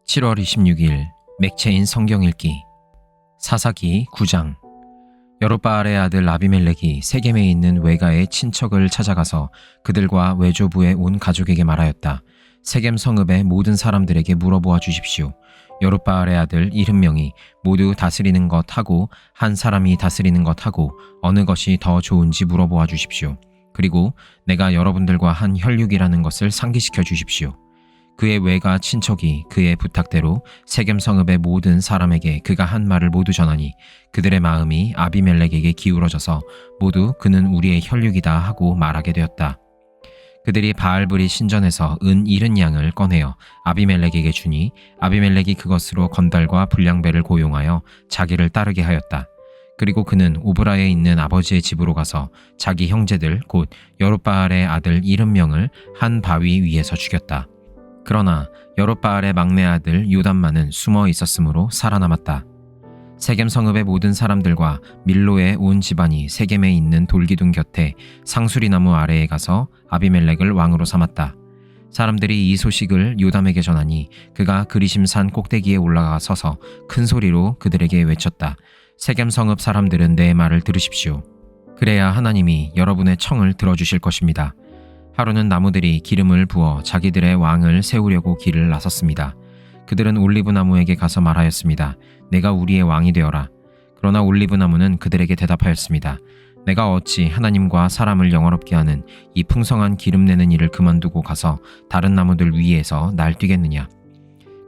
(7월 26일) 맥체인 성경 읽기. 사사기 9장. 여룻바알의 아들 아비멜렉이 세겜에 있는 외가의 친척을 찾아가서 그들과 외조부의 온 가족에게 말하였다. 세겜 성읍의 모든 사람들에게 물어보아 주십시오. 여룻바알의 아들 70명이 모두 다스리는 것하고 한 사람이 다스리는 것하고 어느 것이 더 좋은지 물어보아 주십시오. 그리고 내가 여러분들과 한 혈육이라는 것을 상기시켜 주십시오. 그의 외가 친척이 그의 부탁대로 세겜 성읍의 모든 사람에게 그가 한 말을 모두 전하니 그들의 마음이 아비멜렉에게 기울어져서 모두 그는 우리의 혈육이다 하고 말하게 되었다. 그들이 바알브리 신전에서 은 70양을 꺼내어 아비멜렉에게 주니 아비멜렉이 그것으로 건달과 불량배를 고용하여 자기를 따르게 하였다. 그리고 그는 오브라에 있는 아버지의 집으로 가서 자기 형제들 곧 여룻바알의 아들 70명을 한 바위 위에서 죽였다. 그러나 여룻바알의 막내 아들 요담만은 숨어 있었으므로 살아남았다. 세겜 성읍의 모든 사람들과 밀로의 온 집안이 세겜에 있는 돌기둥 곁에 상수리나무 아래에 가서 아비멜렉을 왕으로 삼았다. 사람들이 이 소식을 요담에게 전하니 그가 그리심산 꼭대기에 올라가 서서 큰 소리로 그들에게 외쳤다. 세겜 성읍 사람들은 내 말을 들으십시오. 그래야 하나님이 여러분의 청을 들어주실 것입니다. 하루는 나무들이 기름을 부어 자기들의 왕을 세우려고 길을 나섰습니다. 그들은 올리브나무에게 가서 말하였습니다. 내가 우리의 왕이 되어라. 그러나 올리브나무는 그들에게 대답하였습니다. 내가 어찌 하나님과 사람을 영화롭게 하는 이 풍성한 기름 내는 일을 그만두고 가서 다른 나무들 위에서 날뛰겠느냐.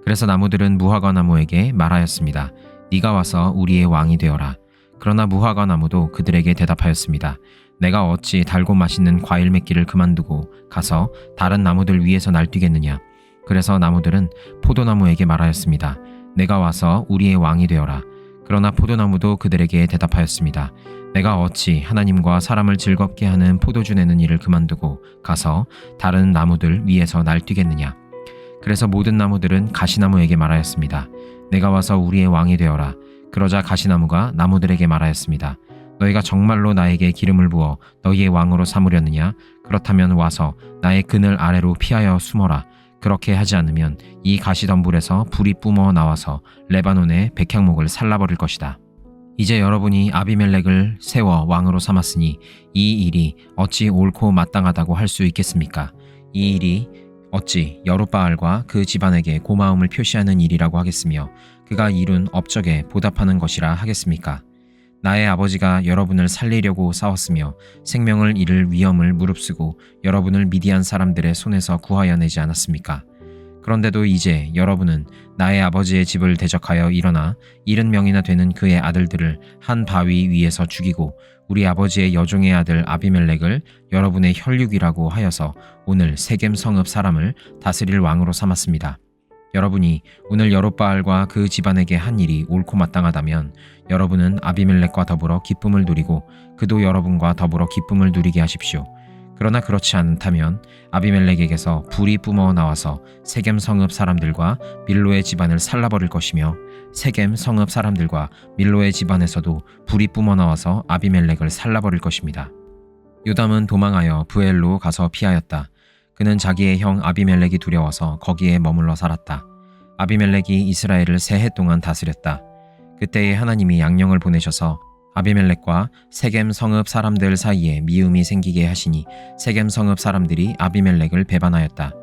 그래서 나무들은 무화과 나무에게 말하였습니다. 네가 와서 우리의 왕이 되어라. 그러나 무화과 나무도 그들에게 대답하였습니다. 내가 어찌 달고 맛있는 과일 맺기를 그만두고 가서 다른 나무들 위에서 날뛰겠느냐. 그래서 나무들은 포도나무에게 말하였습니다. 내가 와서 우리의 왕이 되어라. 그러나 포도나무도 그들에게 대답하였습니다. 내가 어찌 하나님과 사람을 즐겁게 하는 포도주 내는 일을 그만두고 가서 다른 나무들 위에서 날뛰겠느냐. 그래서 모든 나무들은 가시나무에게 말하였습니다. 내가 와서 우리의 왕이 되어라. 그러자 가시나무가 나무들에게 말하였습니다. 너희가 정말로 나에게 기름을 부어 너희의 왕으로 삼으려느냐? 그렇다면 와서 나의 그늘 아래로 피하여 숨어라. 그렇게 하지 않으면 이 가시덤불에서 불이 뿜어 나와서 레바논의 백향목을 살라버릴 것이다. 이제 여러분이 아비멜렉을 세워 왕으로 삼았으니 이 일이 어찌 옳고 마땅하다고 할 수 있겠습니까? 이 일이 어찌 여룻바알과 그 집안에게 고마움을 표시하는 일이라고 하겠으며 그가 이룬 업적에 보답하는 것이라 하겠습니까? 나의 아버지가 여러분을 살리려고 싸웠으며 생명을 잃을 위험을 무릅쓰고 여러분을 미디안 사람들의 손에서 구하여 내지 않았습니까? 그런데도 이제 여러분은 나의 아버지의 집을 대적하여 일어나 70명이나 되는 그의 아들들을 한 바위 위에서 죽이고 우리 아버지의 여종의 아들 아비멜렉을 여러분의 혈육이라고 하여서 오늘 세겜 성읍 사람을 다스릴 왕으로 삼았습니다. 여러분이 오늘 여룻바알과 그 집안에게 한 일이 옳고 마땅하다면 여러분은 아비멜렉과 더불어 기쁨을 누리고 그도 여러분과 더불어 기쁨을 누리게 하십시오. 그러나 그렇지 않다면 아비멜렉에게서 불이 뿜어 나와서 세겜 성읍 사람들과 밀로의 집안을 살라버릴 것이며 세겜 성읍 사람들과 밀로의 집안에서도 불이 뿜어 나와서 아비멜렉을 살라버릴 것입니다. 요담은 도망하여 브엘로 가서 피하였다. 그는 자기의 형 아비멜렉이 두려워서 거기에 머물러 살았다. 아비멜렉이 이스라엘을 3해 동안 다스렸다. 그때에 하나님이 양령을 보내셔서 아비멜렉과 세겜 성읍 사람들 사이에 미움이 생기게 하시니 세겜 성읍 사람들이 아비멜렉을 배반하였다.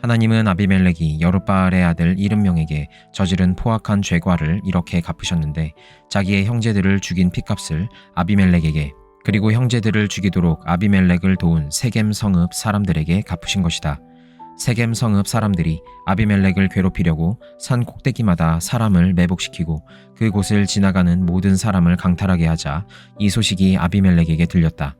하나님은 아비멜렉이 여룻바알의 아들 70명에게 저지른 포악한 죄과를 이렇게 갚으셨는데 자기의 형제들을 죽인 핏값을 아비멜렉에게 그리고 형제들을 죽이도록 아비멜렉을 도운 세겜 성읍 사람들에게 갚으신 것이다. 세겜 성읍 사람들이 아비멜렉을 괴롭히려고 산 꼭대기마다 사람을 매복시키고 그곳을 지나가는 모든 사람을 강탈하게 하자 이 소식이 아비멜렉에게 들렸다.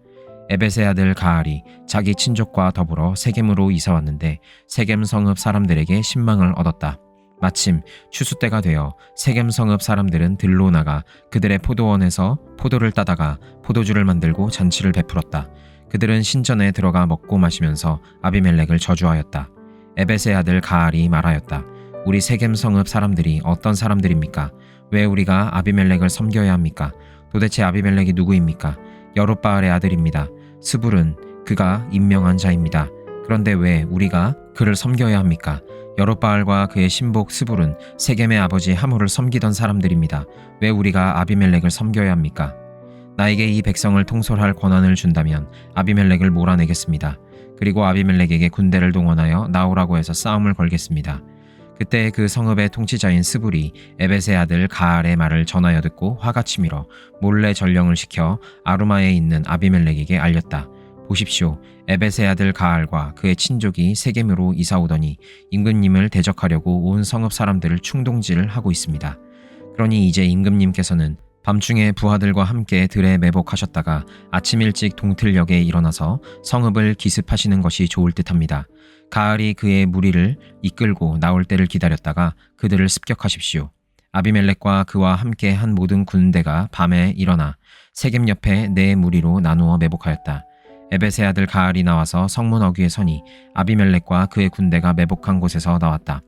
에벳의 아들 가알이 자기 친족과 더불어 세겜으로 이사왔는데 세겜 성읍 사람들에게 신망을 얻었다. 마침 추수 때가 되어 세겜 성읍 사람들은 들로 나가 그들의 포도원에서 포도를 따다가 포도주를 만들고 잔치를 베풀었다. 그들은 신전에 들어가 먹고 마시면서 아비멜렉을 저주하였다. 에벳의 아들 가알이 말하였다. 우리 세겜 성읍 사람들이 어떤 사람들입니까? 왜 우리가 아비멜렉을 섬겨야 합니까? 도대체 아비멜렉이 누구입니까? 여룻바알의 아들입니다. 스불은 그가 임명한 자입니다. 그런데 왜 우리가 그를 섬겨야 합니까? 여롯바알과 그의 신복 스불은 세겜의 아버지 하몰을 섬기던 사람들입니다. 왜 우리가 아비멜렉을 섬겨야 합니까? 나에게 이 백성을 통솔할 권한을 준다면 아비멜렉을 몰아내겠습니다. 그리고 아비멜렉에게 군대를 동원하여 나오라고 해서 싸움을 걸겠습니다. 그때 그 성읍의 통치자인 스불이 에벳의 아들 가알의 말을 전하여 듣고 화가 치밀어 몰래 전령을 시켜 아루마에 있는 아비멜렉에게 알렸다. 보십시오. 에벳의 아들 가알과 그의 친족이 세겜으로 이사오더니 임금님을 대적하려고 온 성읍 사람들을 충동질을 하고 있습니다. 그러니 이제 임금님께서는 밤중에 부하들과 함께 들에 매복하셨다가 아침 일찍 동틀역에 일어나서 성읍을 기습하시는 것이 좋을 듯합니다. 가알이 그의 무리를 이끌고 나올 때를 기다렸다가 그들을 습격하십시오. 아비멜렉과 그와 함께 한 모든 군대가 밤에 일어나 세겜 옆에 네 무리로 나누어 매복하였다. 에벳의 아들 가알이 나와서 성문 어귀에 서니 아비멜렉과 그의 군대가 매복한 곳에서 나왔다.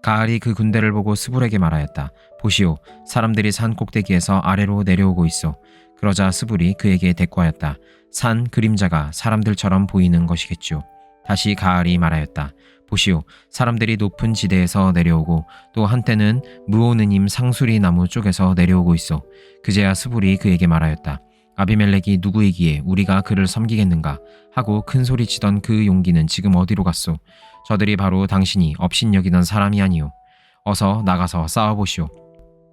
가알이 그 군대를 보고 스불에게 말하였다. 보시오, 사람들이 산 꼭대기에서 아래로 내려오고 있어. 그러자 스불이 그에게 대꾸하였다. 산 그림자가 사람들처럼 보이는 것이겠죠. 다시 가알이 말하였다. 보시오, 사람들이 높은 지대에서 내려오고 또 한때는 무오느님 상수리 나무 쪽에서 내려오고 있어. 그제야 스불이 그에게 말하였다. 아비멜렉이 누구이기에 우리가 그를 섬기겠는가 하고 큰 소리치던 그 용기는 지금 어디로 갔소? 저들이 바로 당신이 업신여기던 사람이 아니오. 어서 나가서 싸워보시오.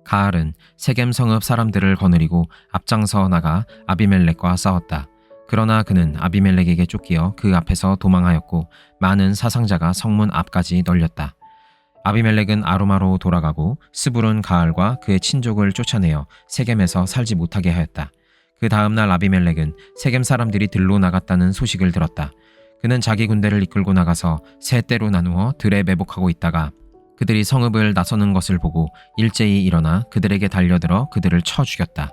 가알은 세겜 성읍 사람들을 거느리고 앞장서 나가 아비멜렉과 싸웠다. 그러나 그는 아비멜렉에게 쫓기어 그 앞에서 도망하였고 많은 사상자가 성문 앞까지 널렸다. 아비멜렉은 아루마로 돌아가고 스불은 가알과 그의 친족을 쫓아내어 세겜에서 살지 못하게 하였다. 그 다음날 아비멜렉은 세겜 사람들이 들로 나갔다는 소식을 들었다. 그는 자기 군대를 이끌고 나가서 세 떼로 나누어 들에 매복하고 있다가 그들이 성읍을 나서는 것을 보고 일제히 일어나 그들에게 달려들어 그들을 쳐 죽였다.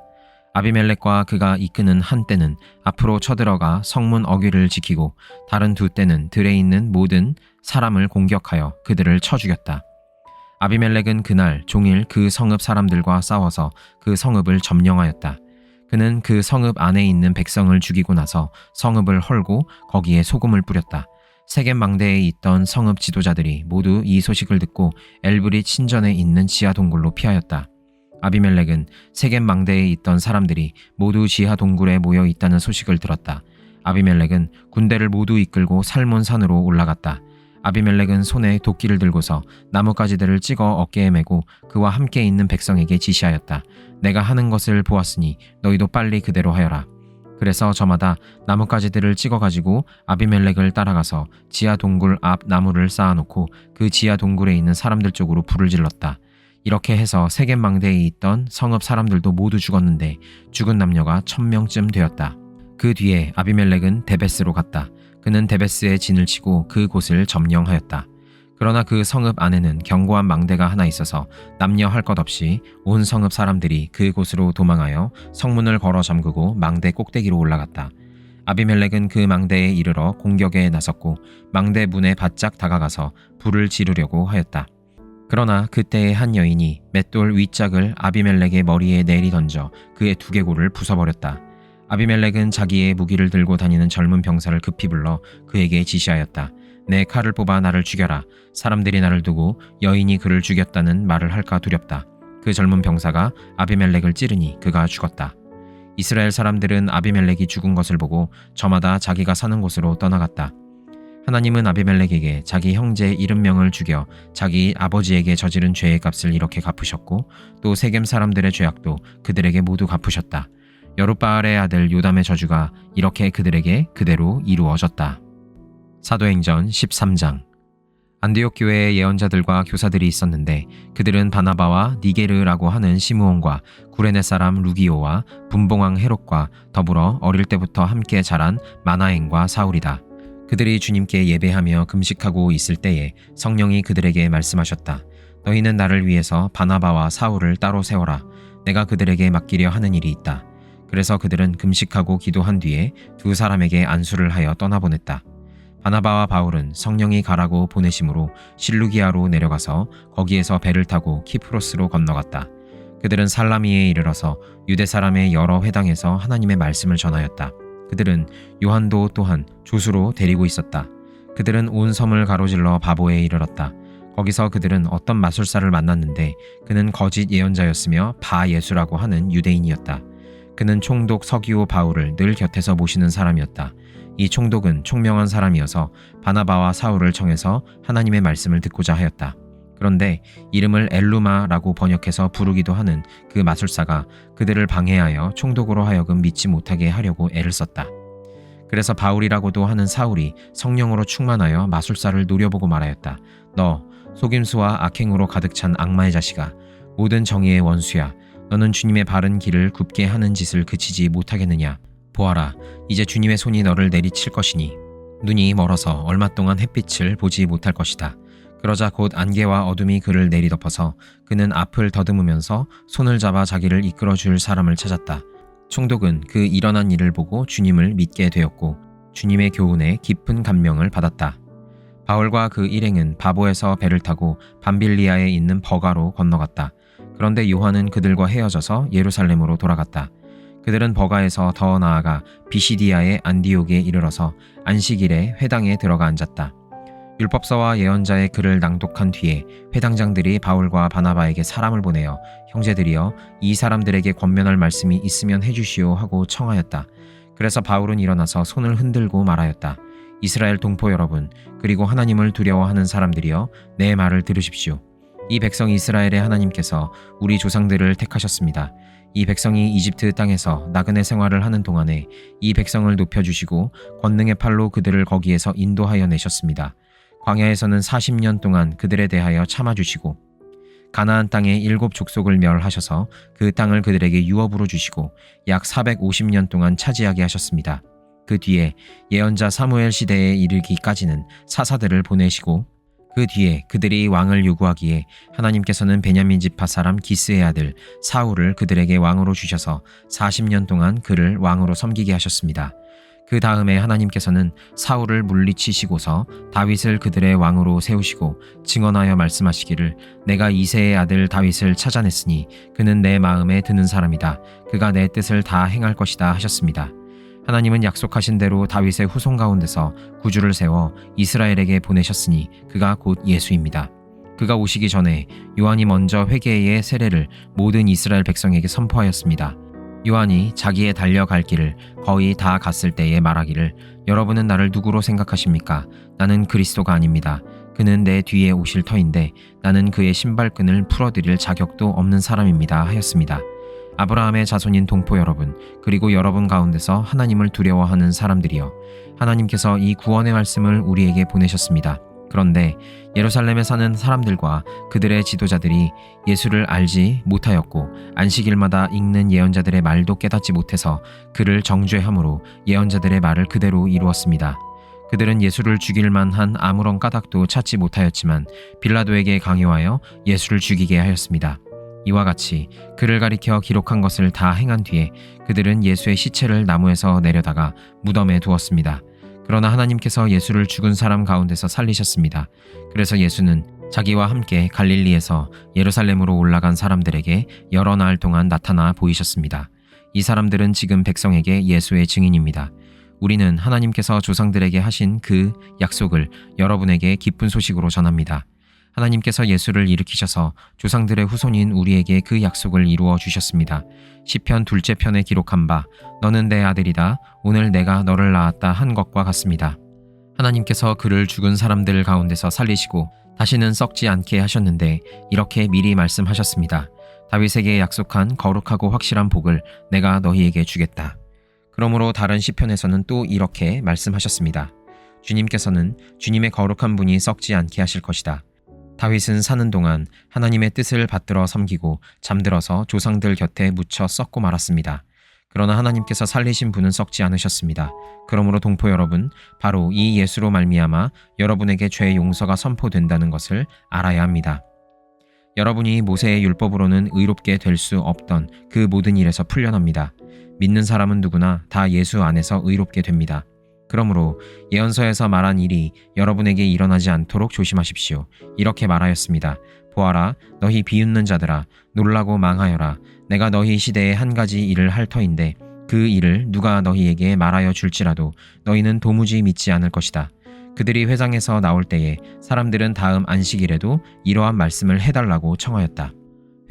아비멜렉과 그가 이끄는 한 떼는 앞으로 쳐들어가 성문 어귀를 지키고 다른 두 떼는 들에 있는 모든 사람을 공격하여 그들을 쳐 죽였다. 아비멜렉은 그날 종일 그 성읍 사람들과 싸워서 그 성읍을 점령하였다. 그는 그 성읍 안에 있는 백성을 죽이고 나서 성읍을 헐고 거기에 소금을 뿌렸다. 세겜 망대에 있던 성읍 지도자들이 모두 이 소식을 듣고 엘브리 친전에 있는 지하 동굴로 피하였다. 아비멜렉은 세겜 망대에 있던 사람들이 모두 지하 동굴에 모여 있다는 소식을 들었다. 아비멜렉은 군대를 모두 이끌고 살몬 산으로 올라갔다. 아비멜렉은 손에 도끼를 들고서 나뭇가지들을 찍어 어깨에 메고 그와 함께 있는 백성에게 지시하였다. 내가 하는 것을 보았으니 너희도 빨리 그대로 하여라. 그래서 저마다 나뭇가지들을 찍어가지고 아비멜렉을 따라가서 지하 동굴 앞 나무를 쌓아놓고 그 지하 동굴에 있는 사람들 쪽으로 불을 질렀다. 이렇게 해서 세겜 망대에 있던 성읍 사람들도 모두 죽었는데 죽은 남녀가 1000명쯤 되었다. 그 뒤에 아비멜렉은 데베스로 갔다. 그는 데베스에 진을 치고 그 곳을 점령하였다. 그러나 그 성읍 안에는 견고한 망대가 하나 있어서 남녀 할 것 없이 온 성읍 사람들이 그 곳으로 도망하여 성문을 걸어 잠그고 망대 꼭대기로 올라갔다. 아비멜렉은 그 망대에 이르러 공격에 나섰고 망대 문에 바짝 다가가서 불을 지르려고 하였다. 그러나 그때의 한 여인이 맷돌 윗짝을 아비멜렉의 머리에 내리 던져 그의 두개골을 부숴버렸다. 아비멜렉은 자기의 무기를 들고 다니는 젊은 병사를 급히 불러 그에게 지시하였다. 내 칼을 뽑아 나를 죽여라. 사람들이 나를 두고 여인이 그를 죽였다는 말을 할까 두렵다. 그 젊은 병사가 아비멜렉을 찌르니 그가 죽었다. 이스라엘 사람들은 아비멜렉이 죽은 것을 보고 저마다 자기가 사는 곳으로 떠나갔다. 하나님은 아비멜렉에게 자기 형제 70명을 죽여 자기 아버지에게 저지른 죄의 값을 이렇게 갚으셨고 또 세겜 사람들의 죄악도 그들에게 모두 갚으셨다. 여룻바알의 아들 요담의 저주가 이렇게 그들에게 그대로 이루어졌다. 사도행전 13장. 안디옥 교회에 예언자들과 교사들이 있었는데 그들은 바나바와 니게르라고 하는 시므온과 구레네 사람 루기오와 분봉왕 헤롯과 더불어 어릴 때부터 함께 자란 마나엔과 사울이다. 그들이 주님께 예배하며 금식하고 있을 때에 성령이 그들에게 말씀하셨다. 너희는 나를 위해서 바나바와 사울을 따로 세워라. 내가 그들에게 맡기려 하는 일이 있다. 그래서 그들은 금식하고 기도한 뒤에 두 사람에게 안수를 하여 떠나보냈다. 바나바와 바울은 성령이 가라고 보내심으로 실루기아로 내려가서 거기에서 배를 타고 키프로스로 건너갔다. 그들은 살라미에 이르러서 유대 사람의 여러 회당에서 하나님의 말씀을 전하였다. 그들은 요한도 또한 조수로 데리고 있었다. 그들은 온 섬을 가로질러 바보에 이르렀다. 거기서 그들은 어떤 마술사를 만났는데 그는 거짓 예언자였으며 바 예수라고 하는 유대인이었다. 그는 총독 서기오 바울을 늘 곁에서 모시는 사람이었다. 이 총독은 총명한 사람이어서 바나바와 사울을 청해서 하나님의 말씀을 듣고자 하였다. 그런데 이름을 엘루마라고 번역해서 부르기도 하는 그 마술사가 그들을 방해하여 총독으로 하여금 믿지 못하게 하려고 애를 썼다. 그래서 바울이라고도 하는 사울이 성령으로 충만하여 마술사를 노려보고 말하였다. 너 속임수와 악행으로 가득 찬 악마의 자식아, 모든 정의의 원수야. 너는 주님의 바른 길을 굽게 하는 짓을 그치지 못하겠느냐. 보아라, 이제 주님의 손이 너를 내리칠 것이니 눈이 멀어서 얼마 동안 햇빛을 보지 못할 것이다. 그러자 곧 안개와 어둠이 그를 내리덮어서 그는 앞을 더듬으면서 손을 잡아 자기를 이끌어줄 사람을 찾았다. 총독은 그 일어난 일을 보고 주님을 믿게 되었고 주님의 교훈에 깊은 감명을 받았다. 바울과 그 일행은 바보에서 배를 타고 밤빌리아에 있는 버가로 건너갔다. 그런데 요한은 그들과 헤어져서 예루살렘으로 돌아갔다. 그들은 버가에서 더 나아가 비시디아의 안디옥에 이르러서 안식일에 회당에 들어가 앉았다. 율법서와 예언자의 글을 낭독한 뒤에 회당장들이 바울과 바나바에게 사람을 보내어 형제들이여 이 사람들에게 권면할 말씀이 있으면 해주시오 하고 청하였다. 그래서 바울은 일어나서 손을 흔들고 말하였다. 이스라엘 동포 여러분, 그리고 하나님을 두려워하는 사람들이여 내 말을 들으십시오. 이 백성 이스라엘의 하나님께서 우리 조상들을 택하셨습니다. 이 백성이 이집트 땅에서 나그네 생활을 하는 동안에 이 백성을 높여주시고 권능의 팔로 그들을 거기에서 인도하여 내셨습니다. 광야에서는 40년 동안 그들에 대하여 참아주시고 가나안 땅의 7 족속을 멸하셔서 그 땅을 그들에게 유업으로 주시고 약 450년 동안 차지하게 하셨습니다. 그 뒤에 예언자 사무엘 시대에 이르기까지는 사사들을 보내시고 그 뒤에 그들이 왕을 요구하기에 하나님께서는 베냐민 지파 사람 기스의 아들 사울을 그들에게 왕으로 주셔서 40년 동안 그를 왕으로 섬기게 하셨습니다. 그 다음에 하나님께서는 사울을 물리치시고서 다윗을 그들의 왕으로 세우시고 증언하여 말씀하시기를 내가 이새의 아들 다윗을 찾아냈으니 그는 내 마음에 드는 사람이다. 그가 내 뜻을 다 행할 것이다 하셨습니다. 하나님은 약속하신 대로 다윗의 후손 가운데서 구주를 세워 이스라엘에게 보내셨으니 그가 곧 예수입니다. 그가 오시기 전에 요한이 먼저 회개의 세례를 모든 이스라엘 백성에게 선포하였습니다. 요한이 자기의 달려갈 길을 거의 다 갔을 때에 말하기를 여러분은 나를 누구로 생각하십니까? 나는 그리스도가 아닙니다. 그는 내 뒤에 오실 터인데 나는 그의 신발끈을 풀어드릴 자격도 없는 사람입니다 하였습니다. 아브라함의 자손인 동포 여러분, 그리고 여러분 가운데서 하나님을 두려워하는 사람들이여, 하나님께서 이 구원의 말씀을 우리에게 보내셨습니다. 그런데 예루살렘에 사는 사람들과 그들의 지도자들이 예수를 알지 못하였고 안식일마다 읽는 예언자들의 말도 깨닫지 못해서 그를 정죄함으로 예언자들의 말을 그대로 이루었습니다. 그들은 예수를 죽일 만한 아무런 까닭도 찾지 못하였지만 빌라도에게 강요하여 예수를 죽이게 하였습니다. 이와 같이 그를 가리켜 기록한 것을 다 행한 뒤에 그들은 예수의 시체를 나무에서 내려다가 무덤에 두었습니다. 그러나 하나님께서 예수를 죽은 사람 가운데서 살리셨습니다. 그래서 예수는 자기와 함께 갈릴리에서 예루살렘으로 올라간 사람들에게 여러 날 동안 나타나 보이셨습니다. 이 사람들은 지금 백성에게 예수의 증인입니다. 우리는 하나님께서 조상들에게 하신 그 약속을 여러분에게 기쁜 소식으로 전합니다. 하나님께서 예수를 일으키셔서 조상들의 후손인 우리에게 그 약속을 이루어 주셨습니다. 시편 2째 편에 기록한 바 너는 내 아들이다 오늘 내가 너를 낳았다 한 것과 같습니다. 하나님께서 그를 죽은 사람들 가운데서 살리시고 다시는 썩지 않게 하셨는데 이렇게 미리 말씀하셨습니다. 다윗에게 약속한 거룩하고 확실한 복을 내가 너희에게 주겠다. 그러므로 다른 시편에서는 또 이렇게 말씀하셨습니다. 주님께서는 주님의 거룩한 분이 썩지 않게 하실 것이다. 다윗은 사는 동안 하나님의 뜻을 받들어 섬기고 잠들어서 조상들 곁에 묻혀 썩고 말았습니다. 그러나 하나님께서 살리신 분은 썩지 않으셨습니다. 그러므로 동포 여러분, 바로 이 예수로 말미암아 여러분에게 죄 용서가 선포된다는 것을 알아야 합니다. 여러분이 모세의 율법으로는 의롭게 될 수 없던 그 모든 일에서 풀려납니다. 믿는 사람은 누구나 다 예수 안에서 의롭게 됩니다. 그러므로 예언서에서 말한 일이 여러분에게 일어나지 않도록 조심하십시오. 이렇게 말하였습니다. 보아라, 너희 비웃는 자들아, 놀라고 망하여라. 내가 너희 시대에 한 가지 일을 할 터인데 그 일을 누가 너희에게 말하여 줄지라도 너희는 도무지 믿지 않을 것이다. 그들이 회당에서 나올 때에 사람들은 다음 안식일에도 이러한 말씀을 해달라고 청하였다.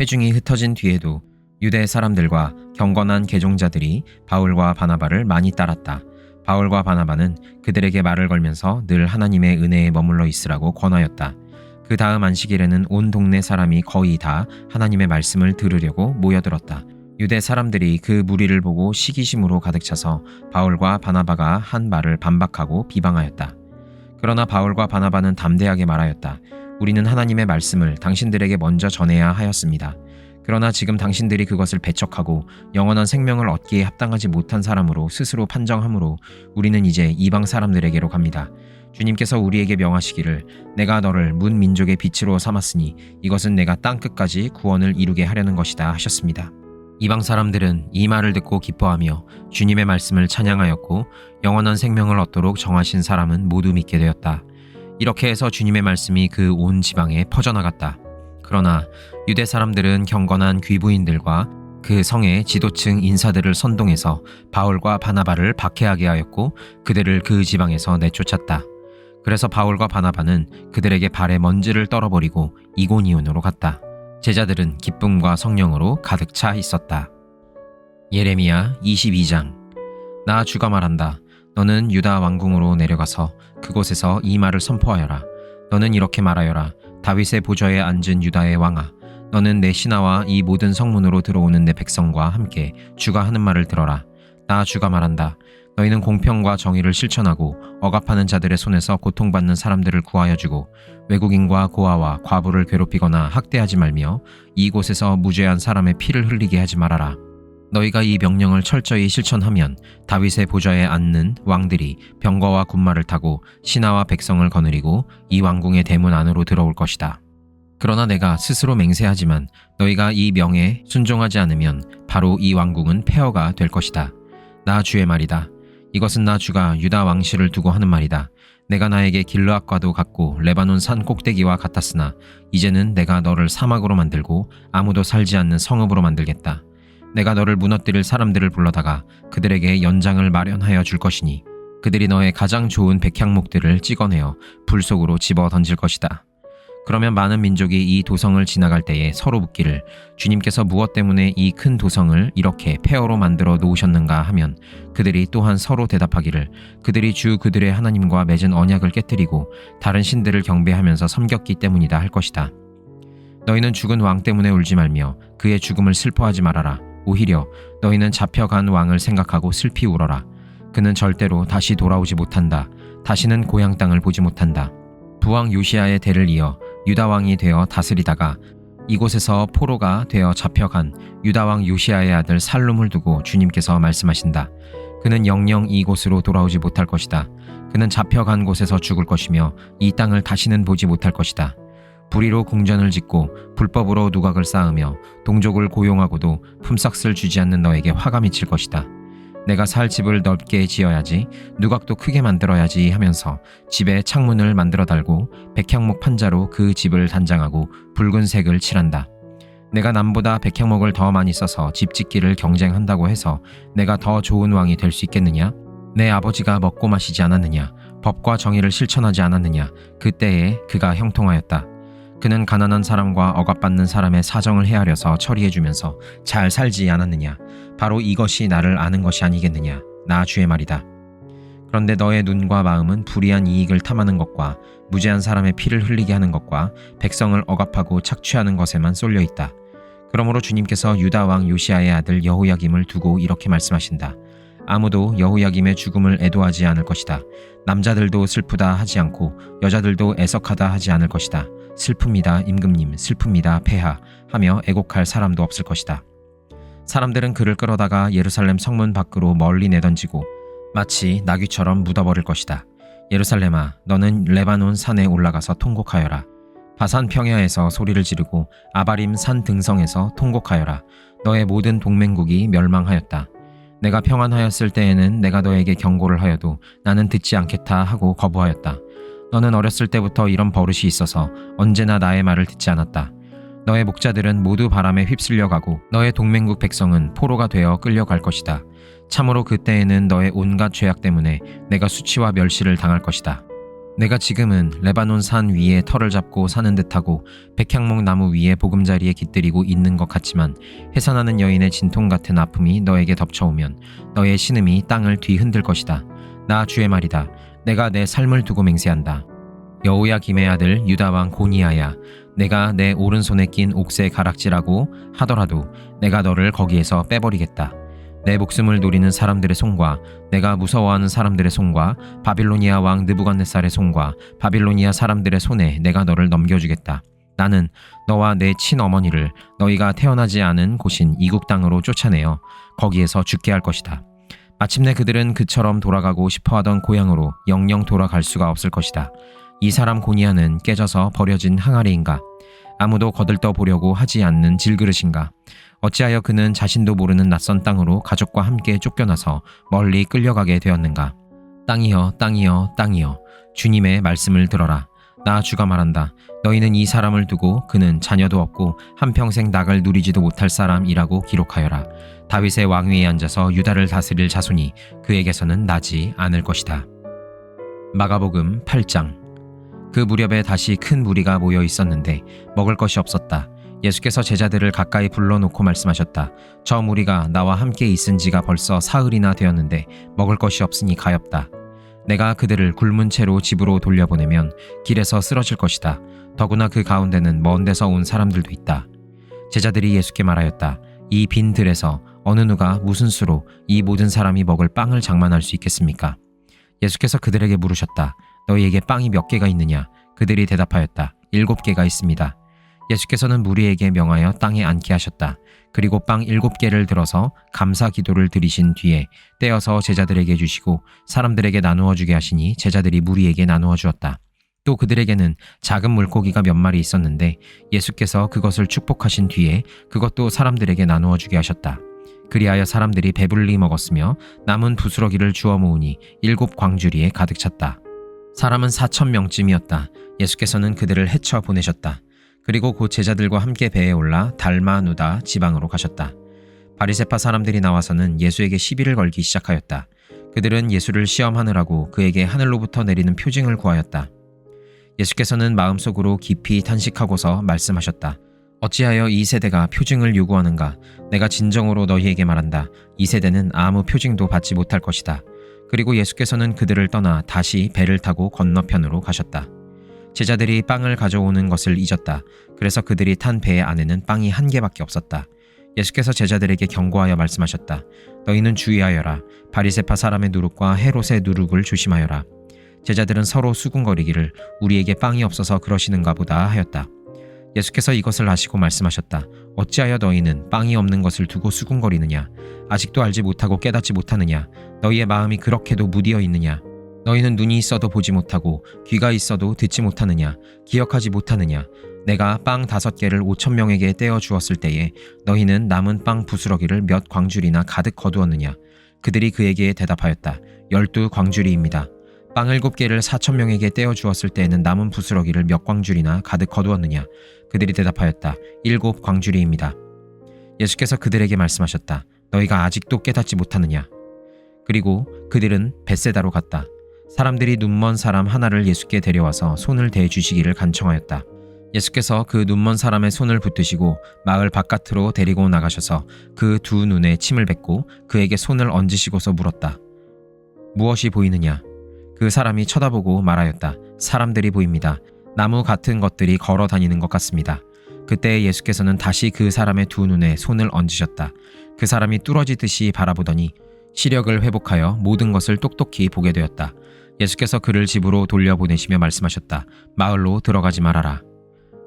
회중이 흩어진 뒤에도 유대 사람들과 경건한 계종자들이 바울과 바나바를 많이 따랐다. 바울과 바나바는 그들에게 말을 걸면서 늘 하나님의 은혜에 머물러 있으라고 권하였다. 그 다음 안식일에는 온 동네 사람이 거의 다 하나님의 말씀을 들으려고 모여들었다. 유대 사람들이 그 무리를 보고 시기심으로 가득 차서 바울과 바나바가 한 말을 반박하고 비방하였다. 그러나 바울과 바나바는 담대하게 말하였다. 우리는 하나님의 말씀을 당신들에게 먼저 전해야 하였습니다. 그러나 지금 당신들이 그것을 배척하고 영원한 생명을 얻기에 합당하지 못한 사람으로 스스로 판정하므로 우리는 이제 이방 사람들에게로 갑니다. 주님께서 우리에게 명하시기를 내가 너를 문 민족의 빛으로 삼았으니 이것은 내가 땅끝까지 구원을 이루게 하려는 것이다 하셨습니다. 이방 사람들은 이 말을 듣고 기뻐하며 주님의 말씀을 찬양하였고 영원한 생명을 얻도록 정하신 사람은 모두 믿게 되었다. 이렇게 해서 주님의 말씀이 그 온 지방에 퍼져나갔다. 그러나 유대 사람들은 경건한 귀부인들과 그 성의 지도층 인사들을 선동해서 바울과 바나바를 박해하게 하였고 그들을 그 지방에서 내쫓았다. 그래서 바울과 바나바는 그들에게 발에 먼지를 떨어버리고 이고니온으로 갔다. 제자들은 기쁨과 성령으로 가득 차 있었다. 예레미야 22장. 나 주가 말한다. 너는 유다 왕궁으로 내려가서 그곳에서 이 말을 선포하여라. 너는 이렇게 말하여라. 다윗의 보좌에 앉은 유다의 왕아, 너는 내 신하와 이 모든 성문으로 들어오는 내 백성과 함께 주가 하는 말을 들어라. 나 주가 말한다. 너희는 공평과 정의를 실천하고 억압하는 자들의 손에서 고통받는 사람들을 구하여 주고 외국인과 고아와 과부를 괴롭히거나 학대하지 말며 이곳에서 무죄한 사람의 피를 흘리게 하지 말아라. 너희가 이 명령을 철저히 실천하면 다윗의 보좌에 앉는 왕들이 병거와 군마를 타고 신하와 백성을 거느리고 이 왕궁의 대문 안으로 들어올 것이다. 그러나 내가 스스로 맹세하지만 너희가 이 명에 순종하지 않으면 바로 이 왕궁은 폐허가 될 것이다. 나 주의 말이다. 이것은 나 주가 유다 왕실을 두고 하는 말이다. 내가 나에게 길르앗과도 같고 레바논 산 꼭대기와 같았으나 이제는 내가 너를 사막으로 만들고 아무도 살지 않는 성읍으로 만들겠다. 내가 너를 무너뜨릴 사람들을 불러다가 그들에게 연장을 마련하여 줄 것이니 그들이 너의 가장 좋은 백향목들을 찍어내어 불 속으로 집어 던질 것이다. 그러면 많은 민족이 이 도성을 지나갈 때에 서로 묻기를 주님께서 무엇 때문에 이 큰 도성을 이렇게 폐허로 만들어 놓으셨는가 하면 그들이 또한 서로 대답하기를 그들이 주 그들의 하나님과 맺은 언약을 깨뜨리고 다른 신들을 경배하면서 섬겼기 때문이다 할 것이다. 너희는 죽은 왕 때문에 울지 말며 그의 죽음을 슬퍼하지 말아라. 오히려 너희는 잡혀간 왕을 생각하고 슬피 울어라. 그는 절대로 다시 돌아오지 못한다. 다시는 고향 땅을 보지 못한다. 부왕 요시야의 대를 이어 유다왕이 되어 다스리다가 이곳에서 포로가 되어 잡혀간 유다왕 요시야의 아들 살룸을 두고 주님께서 말씀하신다. 그는 영영 이곳으로 돌아오지 못할 것이다. 그는 잡혀간 곳에서 죽을 것이며 이 땅을 다시는 보지 못할 것이다. 불의로 궁전을 짓고 불법으로 누각을 쌓으며 동족을 고용하고도 품삯을 주지 않는 너에게 화가 미칠 것이다. 내가 살 집을 넓게 지어야지 누각도 크게 만들어야지 하면서 집에 창문을 만들어 달고 백향목 판자로 그 집을 단장하고 붉은색을 칠한다. 내가 남보다 백향목을 더 많이 써서 집 짓기를 경쟁한다고 해서 내가 더 좋은 왕이 될 수 있겠느냐? 내 아버지가 먹고 마시지 않았느냐? 법과 정의를 실천하지 않았느냐? 그때에 그가 형통하였다. 그는 가난한 사람과 억압받는 사람의 사정을 헤아려서 처리해주면서 잘 살지 않았느냐? 바로 이것이 나를 아는 것이 아니겠느냐? 나 주의 말이다. 그런데 너의 눈과 마음은 불의한 이익을 탐하는 것과 무죄한 사람의 피를 흘리게 하는 것과 백성을 억압하고 착취하는 것에만 쏠려 있다. 그러므로 주님께서 유다 왕 요시야의 아들 여호야김을 두고 이렇게 말씀하신다. 아무도 여호야김의 죽음을 애도하지 않을 것이다. 남자들도 슬프다 하지 않고 여자들도 애석하다 하지 않을 것이다. 슬픕니다 임금님, 슬픕니다 폐하 하며 애곡할 사람도 없을 것이다. 사람들은 그를 끌어다가 예루살렘 성문 밖으로 멀리 내던지고 마치 나귀처럼 묻어버릴 것이다. 예루살렘아, 너는 레바논 산에 올라가서 통곡하여라. 바산 평야에서 소리를 지르고 아바림 산 등성에서 통곡하여라. 너의 모든 동맹국이 멸망하였다. 내가 평안하였을 때에는 내가 너에게 경고를 하여도 나는 듣지 않겠다 하고 거부하였다. 너는 어렸을 때부터 이런 버릇이 있어서 언제나 나의 말을 듣지 않았다. 너의 목자들은 모두 바람에 휩쓸려 가고 너의 동맹국 백성은 포로가 되어 끌려갈 것이다. 참으로 그때에는 너의 온갖 죄악 때문에 내가 수치와 멸시를 당할 것이다. 내가 지금은 레바논 산 위에 터를 잡고 사는 듯하고 백향목 나무 위에 보금자리에 깃들이고 있는 것 같지만 해산하는 여인의 진통 같은 아픔이 너에게 덮쳐오면 너의 신음이 땅을 뒤흔들 것이다. 나 주의 말이다. 내가 내 삶을 두고 맹세한다. 여호야김의 아들 유다 왕 고니야야, 내가 내 오른손에 낀 옥새 가락지라고 하더라도 내가 너를 거기에서 빼버리겠다. 내 목숨을 노리는 사람들의 손과 내가 무서워하는 사람들의 손과 바빌로니아 왕 느부갓네살의 손과 바빌로니아 사람들의 손에 내가 너를 넘겨주겠다. 나는 너와 내 친어머니를 너희가 태어나지 않은 곳인 이국 땅으로 쫓아내어 거기에서 죽게 할 것이다. 마침내 그들은 그처럼 돌아가고 싶어하던 고향으로 영영 돌아갈 수가 없을 것이다. 이 사람 고니야는 깨져서 버려진 항아리인가? 아무도 거들떠 보려고 하지 않는 질그릇인가? 어찌하여 그는 자신도 모르는 낯선 땅으로 가족과 함께 쫓겨나서 멀리 끌려가게 되었는가? 땅이여, 땅이여, 땅이여, 주님의 말씀을 들어라. 나 주가 말한다. 너희는 이 사람을 두고 그는 자녀도 없고 한평생 낙을 누리지도 못할 사람이라고 기록하여라. 다윗의 왕위에 앉아서 유다를 다스릴 자손이 그에게서는 나지 않을 것이다. 마가복음 8장. 그 무렵에 다시 큰 무리가 모여 있었는데 먹을 것이 없었다. 예수께서 제자들을 가까이 불러놓고 말씀하셨다. 저 무리가 나와 함께 있은 지가 벌써 사흘이나 되었는데 먹을 것이 없으니 가엾다. 내가 그들을 굶은 채로 집으로 돌려보내면 길에서 쓰러질 것이다. 더구나 그 가운데는 먼 데서 온 사람들도 있다. 제자들이 예수께 말하였다. 이 빈 들에서 어느 누가 무슨 수로 이 모든 사람이 먹을 빵을 장만할 수 있겠습니까? 예수께서 그들에게 물으셨다. 너희에게 빵이 몇 개가 있느냐? 그들이 대답하였다. 7개가 있습니다. 예수께서는 무리에게 명하여 땅에 앉게 하셨다. 그리고 빵 7개를 들어서 감사 기도를 드리신 뒤에 떼어서 제자들에게 주시고 사람들에게 나누어 주게 하시니 제자들이 무리에게 나누어 주었다. 또 그들에게는 작은 물고기가 몇 마리 있었는데 예수께서 그것을 축복하신 뒤에 그것도 사람들에게 나누어 주게 하셨다. 그리하여 사람들이 배불리 먹었으며 남은 부스러기를 주워 모으니 7 광주리에 가득 찼다. 사람은 4,000명쯤이었다. 예수께서는 그들을 헤쳐 보내셨다. 그리고 곧 제자들과 함께 배에 올라 달마누다 지방으로 가셨다. 바리새파 사람들이 나와서는 예수에게 시비를 걸기 시작하였다. 그들은 예수를 시험하느라고 그에게 하늘로부터 내리는 표징을 구하였다. 예수께서는 마음속으로 깊이 탄식하고서 말씀하셨다. 어찌하여 이 세대가 표징을 요구하는가? 내가 진정으로 너희에게 말한다. 이 세대는 아무 표징도 받지 못할 것이다. 그리고 예수께서는 그들을 떠나 다시 배를 타고 건너편으로 가셨다. 제자들이 빵을 가져오는 것을 잊었다. 그래서 그들이 탄 배 안에는 빵이 1개밖에 없었다. 예수께서 제자들에게 경고하여 말씀하셨다. 너희는 주의하여라. 바리새파 사람의 누룩과 헤롯의 누룩을 조심하여라. 제자들은 서로 수군거리기를 우리에게 빵이 없어서 그러시는가 보다 하였다. 예수께서 이것을 아시고 말씀하셨다. 어찌하여 너희는 빵이 없는 것을 두고 수군거리느냐? 아직도 알지 못하고 깨닫지 못하느냐? 너희의 마음이 그렇게도 무디어 있느냐? 너희는 눈이 있어도 보지 못하고 귀가 있어도 듣지 못하느냐? 기억하지 못하느냐? 내가 빵 5개를 5,000명에게 떼어 주었을 때에 너희는 남은 빵 부스러기를 몇 광주리나 가득 거두었느냐? 그들이 그에게 대답하였다. 12 광주리입니다. 빵 7개를 4,000명에게 떼어 주었을 때에는 남은 부스러기를 몇 광주리나 가득 거두었느냐? 그들이 대답하였다. 7 광주리입니다. 예수께서 그들에게 말씀하셨다. 너희가 아직도 깨닫지 못하느냐? 그리고 그들은 벳세다로 갔다. 사람들이 눈먼 사람 하나를 예수께 데려와서 손을 대주시기를 간청하였다. 예수께서 그 눈먼 사람의 손을 붙드시고 마을 바깥으로 데리고 나가셔서 그 두 눈에 침을 뱉고 그에게 손을 얹으시고서 물었다. 무엇이 보이느냐? 그 사람이 쳐다보고 말하였다. 사람들이 보입니다. 나무 같은 것들이 걸어 다니는 것 같습니다. 그때 예수께서는 다시 그 사람의 두 눈에 손을 얹으셨다. 그 사람이 뚫어지듯이 바라보더니 시력을 회복하여 모든 것을 똑똑히 보게 되었다. 예수께서 그를 집으로 돌려보내시며 말씀하셨다. 마을로 들어가지 말아라.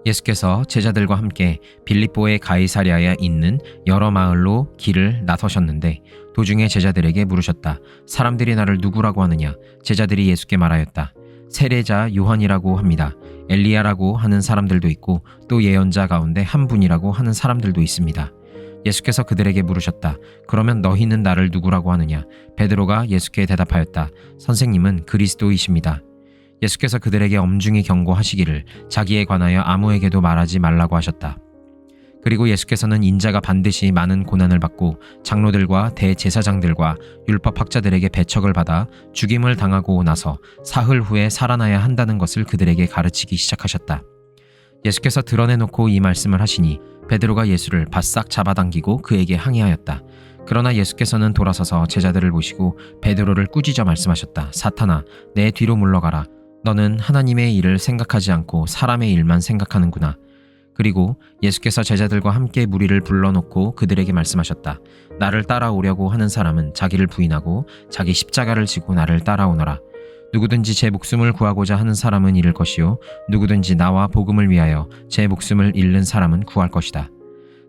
예수께서 제자들과 함께 빌립보의 가이사랴에 있는 여러 마을로 길을 나서셨는데 도중에 제자들에게 물으셨다. 사람들이 나를 누구라고 하느냐? 제자들이 예수께 말하였다. 세례자 요한이라고 합니다. 엘리야라고 하는 사람들도 있고 또 예언자 가운데 한 분이라고 하는 사람들도 있습니다. 예수께서 그들에게 물으셨다. 그러면 너희는 나를 누구라고 하느냐? 베드로가 예수께 대답하였다. 선생님은 그리스도이십니다. 예수께서 그들에게 엄중히 경고하시기를 자기에 관하여 아무에게도 말하지 말라고 하셨다. 그리고 예수께서는 인자가 반드시 많은 고난을 받고 장로들과 대제사장들과 율법학자들에게 배척을 받아 죽임을 당하고 나서 사흘 후에 살아나야 한다는 것을 그들에게 가르치기 시작하셨다. 예수께서 드러내놓고 이 말씀을 하시니 베드로가 예수를 바싹 잡아당기고 그에게 항의하였다. 그러나 예수께서는 돌아서서 제자들을 보시고 베드로를 꾸짖어 말씀하셨다. 사탄아, 내 뒤로 물러가라. 너는 하나님의 일을 생각하지 않고 사람의 일만 생각하는구나. 그리고 예수께서 제자들과 함께 무리를 불러놓고 그들에게 말씀하셨다. 나를 따라오려고 하는 사람은 자기를 부인하고 자기 십자가를 지고 나를 따라오너라. 누구든지 제 목숨을 구하고자 하는 사람은 잃을 것이요 누구든지 나와 복음을 위하여 제 목숨을 잃는 사람은 구할 것이다.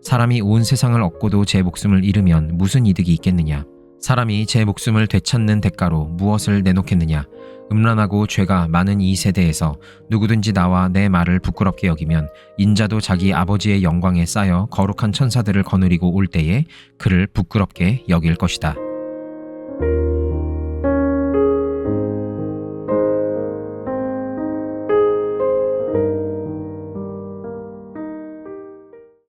사람이 온 세상을 얻고도 제 목숨을 잃으면 무슨 이득이 있겠느냐? 사람이 제 목숨을 되찾는 대가로 무엇을 내놓겠느냐? 음란하고 죄가 많은 이 세대에서 누구든지 나와 내 말을 부끄럽게 여기면 인자도 자기 아버지의 영광에 쌓여 거룩한 천사들을 거느리고 올 때에 그를 부끄럽게 여길 것이다.